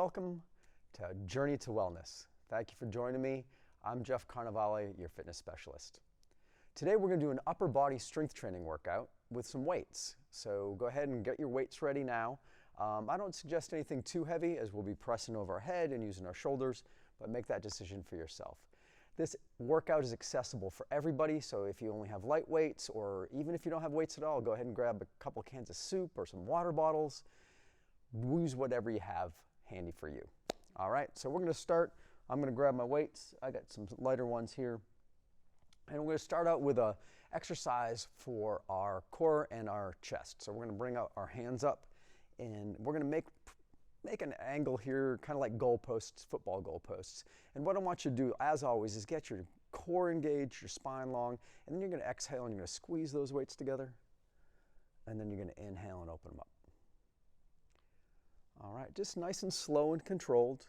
welcome to Journey to Wellness. Thank you for joining me. I'm Jeff Carnevale, your fitness specialist. Today we're going to do an upper body strength training workout with some weights. So go ahead and get your weights ready now. I don't suggest anything too heavy as we'll be pressing over our head and using our shoulders, but make that decision for yourself. This workout is accessible for everybody, so if you only have light weights or even if you don't have weights at all, go ahead and grab a couple cans of soup or some water bottles. Use whatever you have handy for you. All right, so we're going to start. I'm going to grab my weights. I got some lighter ones here. And we're going to start out with an exercise for our core and our chest. So we're going to bring out our hands up and we're going to make an angle here, kind of like goalposts, football goalposts. And what I want you to do, as always, is get your core engaged, your spine long, and then you're going to exhale and you're going to squeeze those weights together. And then you're going to inhale and open them up. All right, just nice and slow and controlled.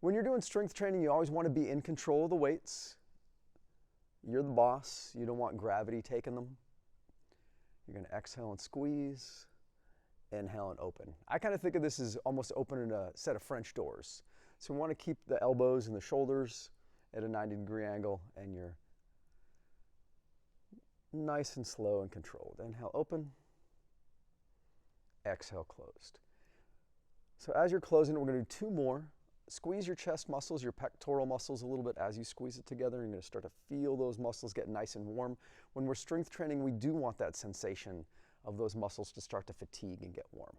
When you're doing strength training, you always want to be in control of the weights. You're the boss. You don't want gravity taking them. You're going to exhale and squeeze, inhale and open. I kind of think of this as almost opening a set of French doors. So we want to keep the elbows and the shoulders at a 90-degree angle, and you're nice and slow and controlled. Inhale, open. Exhale, closed. So as you're closing, we're going to do two more. Squeeze your chest muscles, your pectoral muscles a little bit as you squeeze it together. You're going to start to feel those muscles get nice and warm. When we're strength training, we do want that sensation of those muscles to start to fatigue and get warm.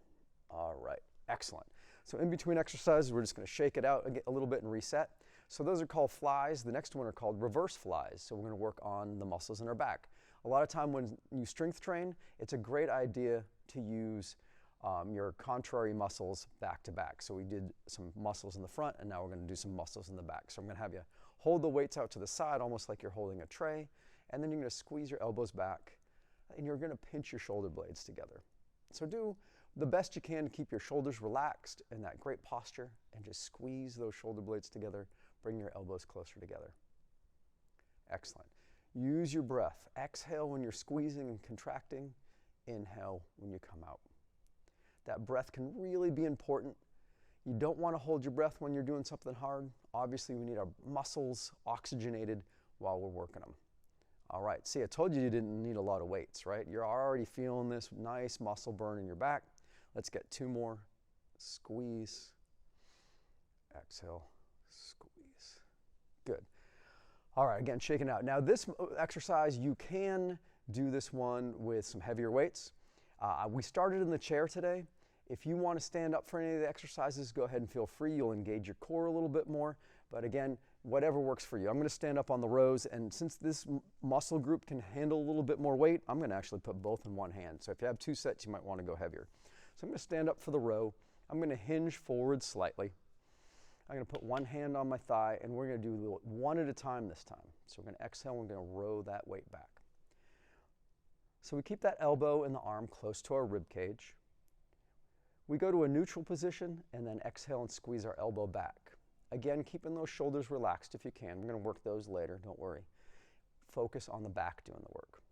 All right, excellent. So in between exercises, we're just going to shake it out a little bit and reset. So those are called flies. The next one are called reverse flies. So we're going to work on the muscles in our back. A lot of time when you strength train, it's a great idea to use your contrary muscles back to back. So we did some muscles in the front and now we're going to do some muscles in the back. So I'm going to have you hold the weights out to the side almost like you're holding a tray, and then you're going to squeeze your elbows back and you're going to pinch your shoulder blades together. So do the best you can to keep your shoulders relaxed in that great posture and just squeeze those shoulder blades together. Bring your elbows closer together. Excellent. Use your breath. Exhale when you're squeezing and contracting. Inhale when you come out. That breath can really be important. You don't want to hold your breath when you're doing something hard. Obviously, we need our muscles oxygenated while we're working them. All right, see, I told you didn't need a lot of weights, right? You're already feeling this nice muscle burn in your back. Let's get two more. Squeeze, exhale, squeeze. Good. All right, again, shaking out. Now this exercise, you can do this one with some heavier weights. We started in the chair today. If you want to stand up for any of the exercises, go ahead and feel free. You'll engage your core a little bit more. But again, whatever works for you. I'm going to stand up on the rows, and since this muscle group can handle a little bit more weight, I'm going to actually put both in one hand. So if you have two sets, you might want to go heavier. So I'm going to stand up for the row. I'm going to hinge forward slightly. I'm going to put one hand on my thigh, and we're going to do one at a time this time. So we're going to exhale, and we're going to row that weight back. So we keep that elbow and the arm close to our rib cage. We go to a neutral position and then exhale and squeeze our elbow back. Again, keeping those shoulders relaxed if you can. We're going to work those later, don't worry. Focus on the back doing the work.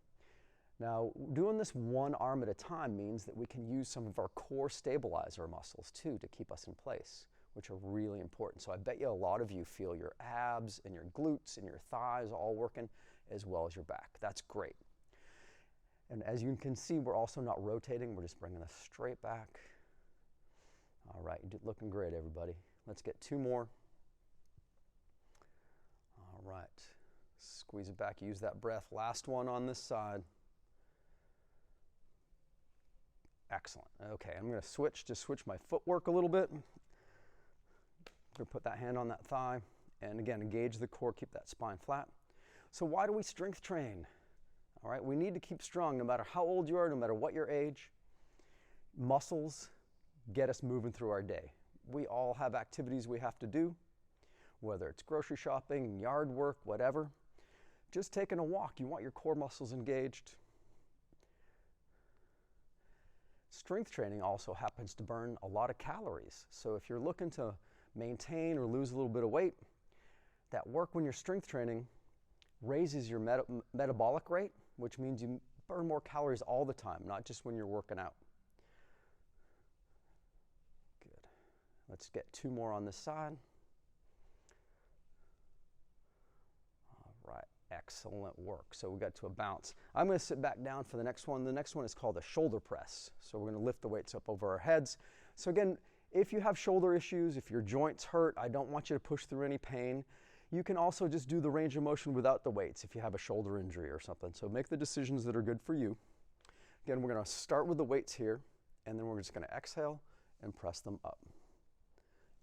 Now, doing this one arm at a time means that we can use some of our core stabilizer muscles too to keep us in place, which are really important. So I bet you a lot of you feel your abs and your glutes and your thighs all working as well as your back. That's great. And as you can see, we're also not rotating. We're just bringing this straight back. All right, you're looking great, everybody. Let's get two more. All right, squeeze it back. Use that breath. Last one on this side. Excellent. Okay, I'm going to just switch my footwork a little bit. I'm going to put that hand on that thigh. And again, engage the core, keep that spine flat. So why do we strength train? All right, we need to keep strong no matter how old you are, no matter what your age. Muscles get us moving through our day. We all have activities we have to do, whether it's grocery shopping, yard work, whatever. Just taking a walk, you want your core muscles engaged. Strength training also happens to burn a lot of calories. So if you're looking to maintain or lose a little bit of weight, that work when you're strength training raises your metabolic rate, which means you burn more calories all the time, not just when you're working out. Good. Let's get 2 more on this side. All right, excellent work. So we got to a bounce. I'm going to sit back down for the next one. The next one is called a shoulder press. So we're going to lift the weights up over our heads. So again, if you have shoulder issues, if your joints hurt, I don't want you to push through any pain. You can also just do the range of motion without the weights if you have a shoulder injury or something. So make the decisions that are good for you. Again, we're going to start with the weights here, and then we're just going to exhale and press them up.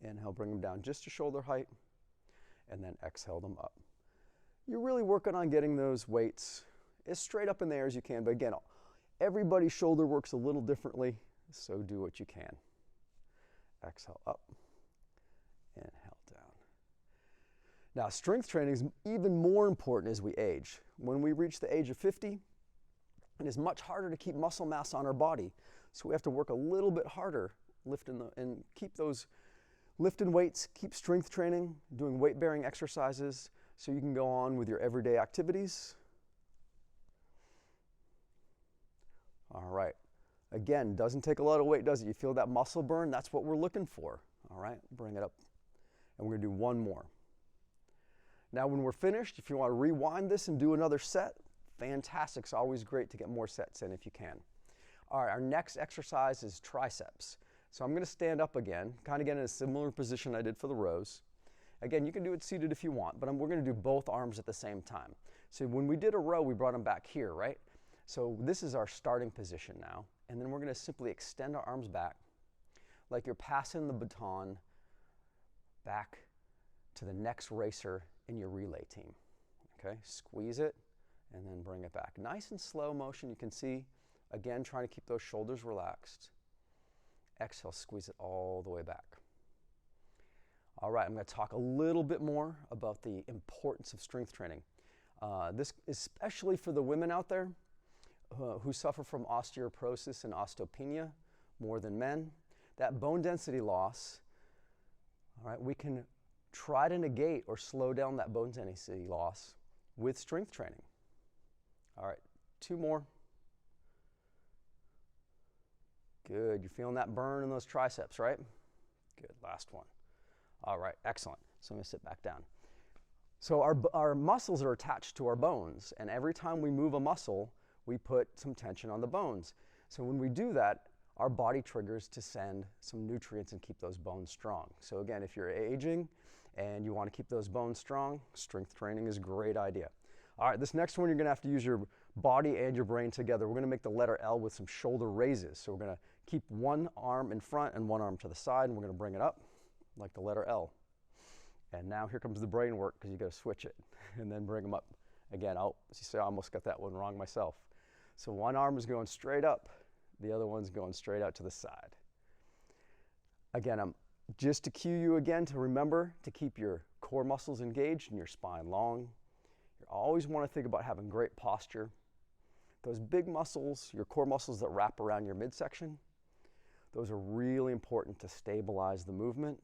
Inhale, bring them down just to shoulder height, and then exhale them up. You're really working on getting those weights as straight up in the air as you can, but again, everybody's shoulder works a little differently, so do what you can. Exhale up, inhale down. Now, strength training is even more important as we age. When we reach the age of 50, it is much harder to keep muscle mass on our body, so we have to work a little bit harder and keep those lifting weights, keep strength training, doing weight-bearing exercises so you can go on with your everyday activities. All right. Again, doesn't take a lot of weight, does it? You feel that muscle burn? That's what we're looking for. All right, bring it up. And we're going to do one more. Now, when we're finished, if you want to rewind this and do another set, fantastic. It's always great to get more sets in if you can. All right, our next exercise is triceps. So I'm going to stand up again, kind of get in a similar position I did for the rows. Again, you can do it seated if you want, but we're going to do both arms at the same time. So when we did a row, we brought them back here, right? So this is our starting position now. And then we're going to simply extend our arms back like you're passing the baton back to the next racer in your relay team. Okay, squeeze it and then bring it back. Nice and slow motion. You can see, again, trying to keep those shoulders relaxed. Exhale, squeeze it all the way back. All right, I'm going to talk a little bit more about the importance of strength training. This is especially for the women out there who suffer from osteoporosis and osteopenia more than men. That bone density loss, all right, we can try to negate or slow down that bone density loss with strength training. All right, 2 more. Good, you're feeling that burn in those triceps, right? Good, last one. All right, excellent. So I'm going to sit back down. So our muscles are attached to our bones, and every time we move a muscle, we put some tension on the bones. So when we do that, our body triggers to send some nutrients and keep those bones strong. So again, if you're aging and you want to keep those bones strong, strength training is a great idea. All right, this next one, you're going to have to use your body and your brain together. We're going to make the letter L with some shoulder raises. So we're going to keep one arm in front and one arm to the side, and we're going to bring it up like the letter L. And now here comes the brain work, because you got to switch it and then bring them up. Again, you see, I almost got that one wrong myself. So one arm is going straight up, the other one's going straight out to the side. Again, just to cue you again to remember to keep your core muscles engaged and your spine long. You always want to think about having great posture. Those big muscles, your core muscles that wrap around your midsection, those are really important to stabilize the movement.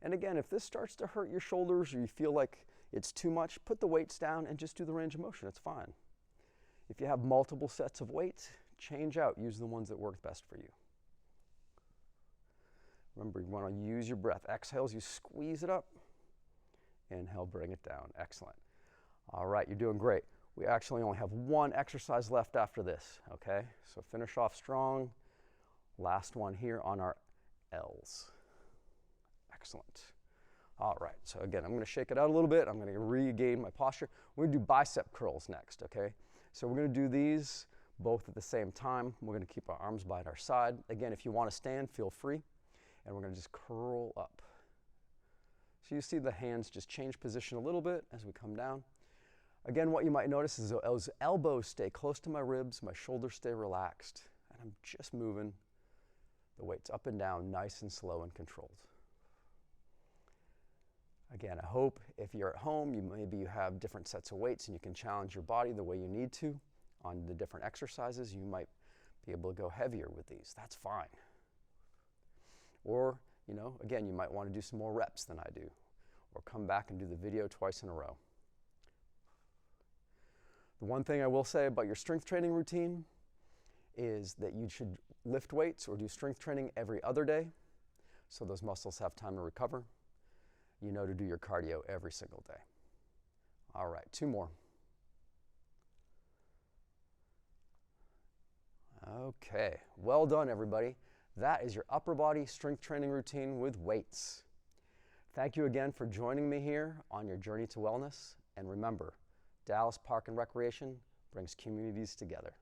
And again, if this starts to hurt your shoulders or you feel like it's too much, put the weights down and just do the range of motion. It's fine. If you have multiple sets of weights, change out. Use the ones that work best for you. Remember, you want to use your breath. Exhales, you squeeze it up. Inhale, bring it down. Excellent. All right, you're doing great. We actually only have one exercise left after this, okay? So finish off strong. Last one here on our L's. Excellent. All right, so again, I'm going to shake it out a little bit. I'm going to regain my posture. We're going to do bicep curls next, okay? So we're going to do these both at the same time. We're going to keep our arms by our side. Again, if you want to stand, feel free. And we're going to just curl up. So you see the hands just change position a little bit as we come down. Again, what you might notice is those elbows stay close to my ribs, my shoulders stay relaxed, and I'm just moving the weights up and down, nice and slow and controlled. Again, I hope if you're at home, maybe you have different sets of weights and you can challenge your body the way you need to on the different exercises. You might be able to go heavier with these. That's fine. Or, again, you might want to do some more reps than I do, or come back and do the video twice in a row. The one thing I will say about your strength training routine is that you should lift weights or do strength training every other day. so those muscles have time to recover. You know to do your cardio every single day. All right, 2 more. Okay, well done everybody. That is your upper body strength training routine with weights. Thank you again for joining me here on your journey to wellness. And remember, Dallas Park and Recreation brings communities together.